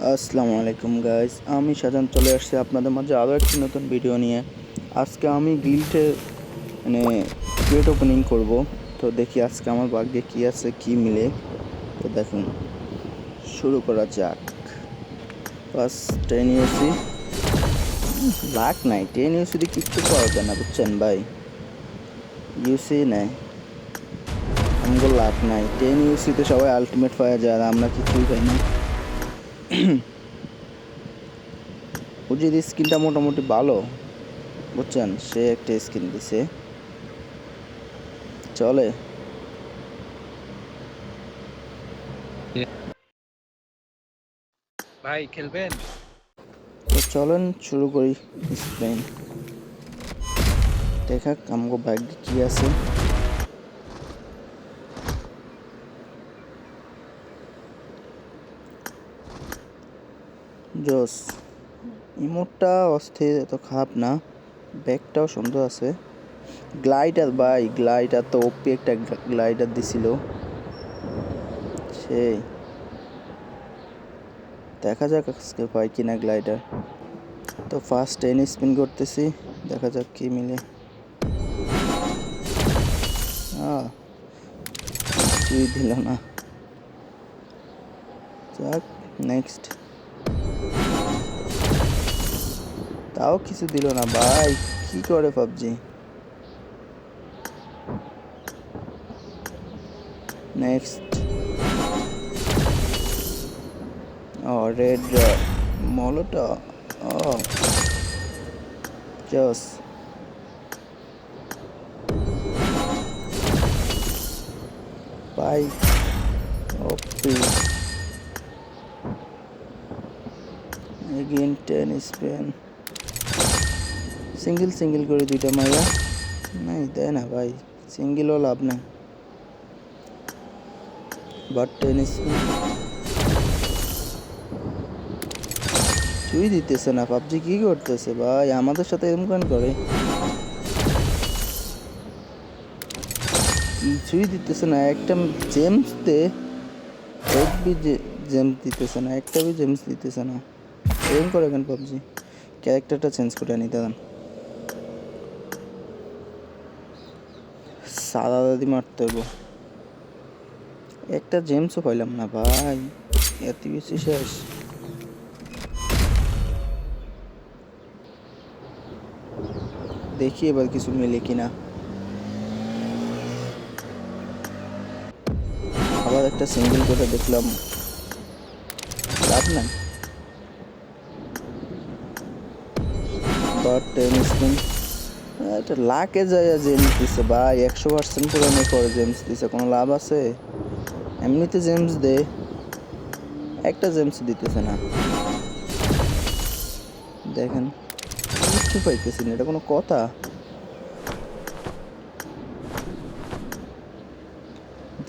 আসসালামু আলাইকুম গাইস, আমি শাহজাহান চলে আসছি আপনাদের মাঝে আরও একটি নতুন ভিডিও নিয়ে। আজকে আমি গিল্ডে মানে ক্রেট ওপেনিং করব। তো দেখি আজকে আমার ভাগ্যে কী আছে, কী মিলে। তো দেখুন, শুরু করা যাক। ফার্স্ট 10 ইউসি, লাখ নাই। 10 ইউসি দিয়ে কিচ্ছু পাওয়া যায় না, বুঝছেন ভাই। ইউসি নেয়, আমগো লাখ নাই। 10 ইউসিতে সবাই আলটিমেট পাওয়া যায়, আর আমরা কিছুই পাই না। ওজির স্কিনটা মোটামুটি ভালো, বুঝছেন। সে একটা স্কিন দিছে, চলে। ভাই খেলবেন? তো চলেন শুরু করি স্পেন। দেখা আমগো ভাগ্যে কি আছে। জোস, ইমোটটা অস্থির, এত খারাপ না। ব্যাগটাও সুন্দর আছে। গ্লাইডার ভাই, গ্লাইডার তো ওপি একটা গ্লাইডার দিছিল সেই। দেখা যাক আজকে পাই কিনা গ্লাইডার। তো ফার্স্ট 10 স্পিন করতেছি, দেখা যাক কি মিলে। কিছুই দিল না। যাক, নেক্সট। তাও কিছু দিল না ভাই, কি করে পাবজি। নেক্সট। ও রেড মলটা, ও জস। ভাই ওপি, এগেইন 10 স্পেন। সিঙ্গেল সিঙ্গেল করে দুইটা মাইয়া নাই, দেয় না ভাই। সিঙ্গেলও লাভ নেই, বাট 10 স্পেন কিছুই দিতেছে না। পাবজি কি করতেছে ভাই, আমাদের সাথে এরকম কেন করে। কিছুই দিতেছে না। একটা জেমস দে, এক বি জেমস দিতেছে না, একটা বি জেমস দিতেছে না। এরকম করে কেন পাবজি। ক্যারেক্টারটা চেঞ্জ করে নিতে দেন। সাদা দাদি মারতে হইব। একটা জেমসও পাইলাম না ভাই, এত বেশি শেষ। দেখি এবার কিছু মিলে কিনা। আবার একটা সিঙ্গেল করে দেখলাম, লাভ নাই। বাট 10 স্পিন, এটা লাখে যায় জেমস দিছে ভাই। 100% পুরানোর পরে জেমস দিছে, কোনো লাভ আছে। এমনিতে জেমস দে, একটা জেমস দিতেছে না। দেখেন, কিচ্ছু পাইতেছি না, এটা কোনো কথা।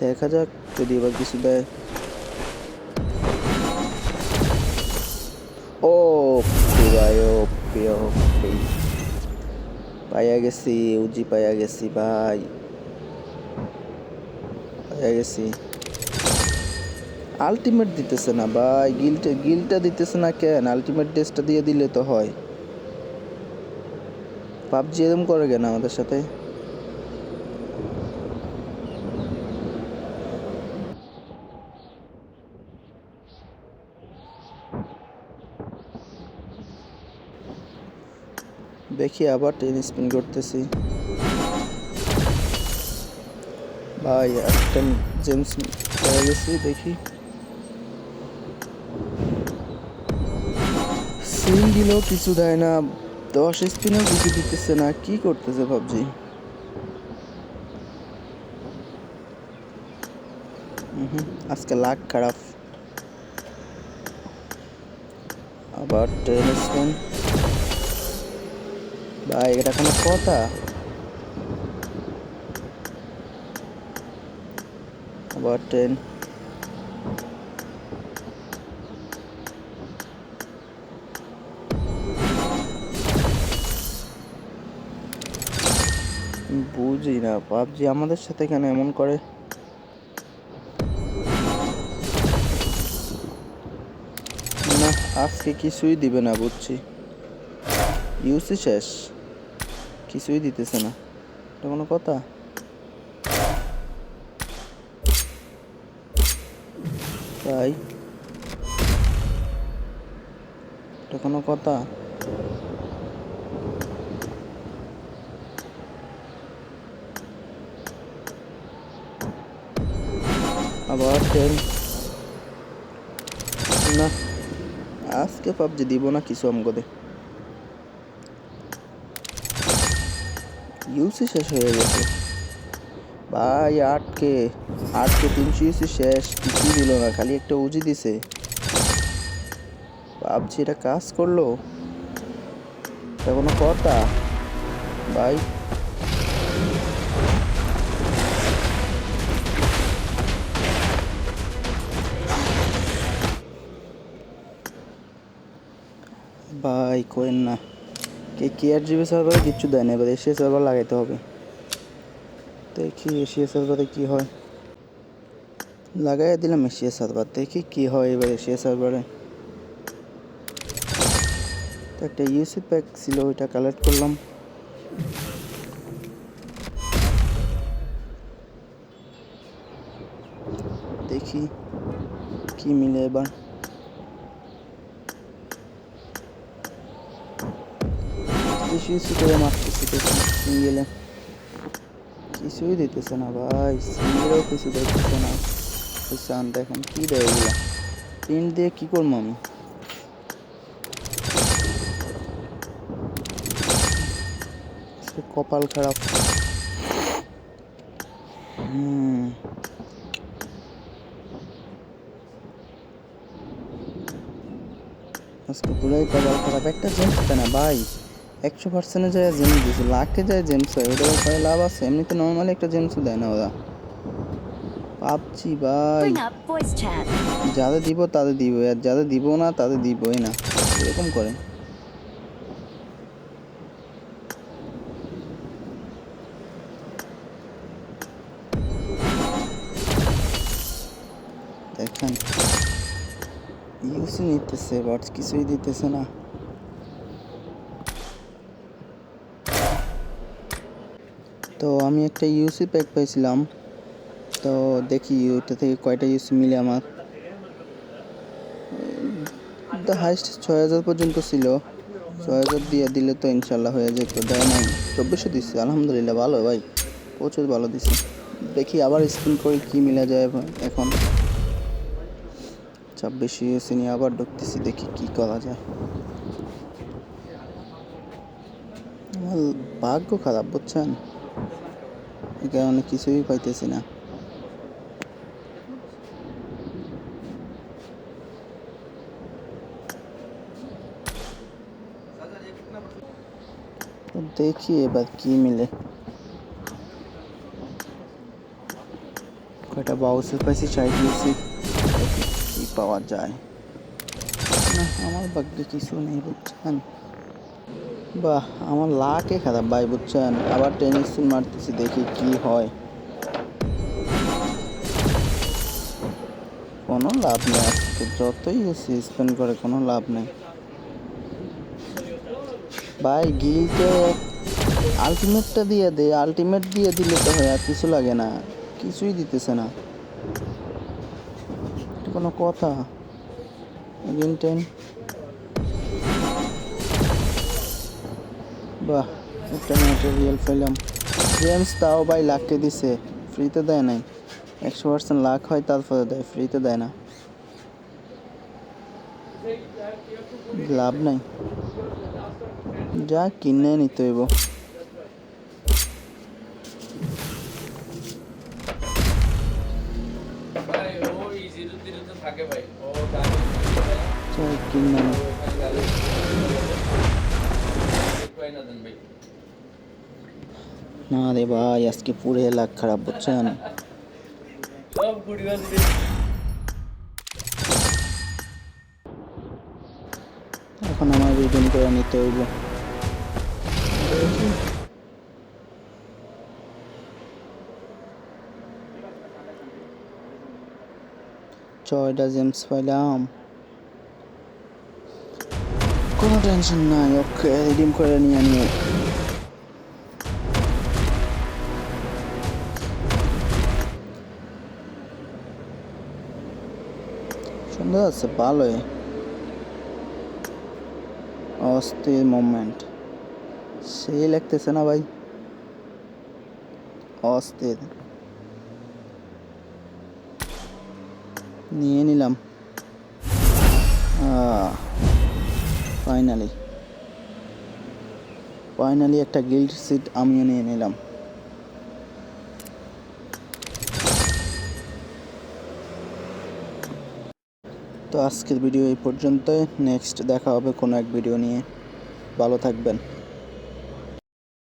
দেখা যাক যদি এবার কিছু দেয়। ও ভাই, ওপি ওপি, পাইয়া গেছি। উজি পাইয়া গেছি ভাই, পাইয়া গেছি। আলটিমেট দিতেছে না ভাই, গিলটা দিতেছে না কেন। আলটিমেট ড্রেসটা দিয়ে দিলে তো হয়। পাবজি এরকম করে কেন আমাদের সাথে। দেখি আবার 10 স্পিন করতেছি ভাই। একটা জেমস পেয়ে গেছি, দেখি। সিঙ্গেলও কিছু দেয় না, 10 স্পিনেও কিছু দিতেছে না। কি করতেছে পাবজি। আজকে লাক খারাপ। আবার 10 স্পিন ভাই, এটা কোনো কথা। আবার 10। বুঝি না পাবজি আমাদের সাথে কেন এমন করে। না, আজকে কিছুই দিবে না বুঝছি, ইউসি শেষ, কিছুই দিতেছে না। এটা কোনো কথা? ভাই এটা কোনো কথা? আবার 10 না, আজকে পাবজি দিব না কিছু আমগো। ইউসি শেষ হয়ে গেছে ভাই, 8K 300 ইউসি শেষ, কিছুই দিল না, খালি একটা উজি দিছে। পাবজি এটা কাজ করলো? এটা কোনো কথা ভাই? ভাই কোয়েন না, কে আর জিবি সার্ভারে কিচ্ছু দেয় না, এবার এশিয়া সার্ভার লাগাইতে হবে। দেখি এশিয়া সার্ভারে কি হয়, লাগাই দিলাম এশিয়া সার্ভার, দেখি কি হয় এবার এশিয়া সার্ভারে। তো একটা ইউসি প্যাক ছিল, ওইটা কালেক্ট করলাম। দেখি কি মিলে এবার। ইউসি করে মারতেছি, দেখি সিঙ্গেলে কিছুই দিতেছে না ভাই, সিঙ্গেলেও কিছু দিতেছে না। সান দেখেন কি দেয় এগুলা, প্রিন্ট দিয়ে কি করবো আমি? কপাল খারাপ। আজকে পুরাই কপাল খারাপ, একটা জেমস দেয় না ভাই। 100% যায় জেমস দিছে, লাখে যায় জেমস হয়, ওটা পায়ে লাভ আছে? এমনিতে নর্মালি একটা জেমসও দেয় না ওরা। পাবজি ভাই, যাদের দিব তাদের দিব, আর যাদের দিব না তাদের দিবই না, এরকম করে। দেখেন ইউসি নিতেছে বাট কিছুই দিতেছে না। তো আমি একটা ইউসি প্যাক পাইছিলাম, তো দেখি ওইটা থেকে কয়টা ইউসি মিলে আমার। দ্য হাইস্ট 6000 পর্যন্ত ছিল, 6000 দিয়ে দিলে তো ইনশাল্লাহ হয়ে যেত, দেয় নাই। 2400 দিচ্ছে, আলহামদুলিল্লাহ ভালো ভাই, প্রচুর ভালো দিছে। দেখি আবার স্পিন করে কি মিলা যায় এখন। 2600 ইউসি নিয়ে আবার ঢুকতেছি, দেখি কি করা যায়। আমার ভাগ্য খারাপ বুঝছেন, এই কারণে কিছুই পাইতেছি না। তো দেখি এবার কি মিলে। কয়টা বাউসের পাইছি, 60 ইউসি, দেখি কি পাওয়া যায়। না, আমার ভাগ্যে কিছু নেই বুঝছেন। বাহ, আমার লাখে খারাপ ভাই বুঝছেন, আবার 10 স্পিন মারতেছি, দেখি কি হয়। কোনো লাভ নেই আজকে, যতই স্পেন্ড করে কোনো লাভ নেই ভাই। গিলকে আলটিমেটটা দিয়ে দে, আলটিমেট দিয়ে দিলে তো হয়, আর কিছু লাগে না, কিছুই দিতেছে না। এটা কোনো কথা? এগেন 10, বাহ, একটা ম্যাটেরিয়াল পেলাম। জেমস তাও ভাই লাখকে দিছে, ফ্রিতে দেয় নাই। 100% লাখ হয় তারপরে দেয়, ফ্রিতে দেয় না, লাভ নাই, যা কিনে নিতে হইব। কিনে না রে ভাই, আজকে পুরে লাখ খারাপ বুঝছেন। এখন আমার রিডিম করে নিতে হইব। ছয়টা জেমস পাইলাম, কোনো টেনশন নাই। ওকে, রিডিম করে নিয়ে নিও। সুন্দর আছে, ভালোই। অস্থির মোমেন্ট, সেই লাগতেছে না ভাই? অস্থির। নিয়ে নিলাম ফাইনালি। ফাইনালি একটা গিল্ড সিট আমিও নিয়ে নিলাম। তো আজকের ভিডিও এই পর্যন্তই। নেক্সট দেখা হবে কোনো এক ভিডিও নিয়ে। ভালো থাকবেন।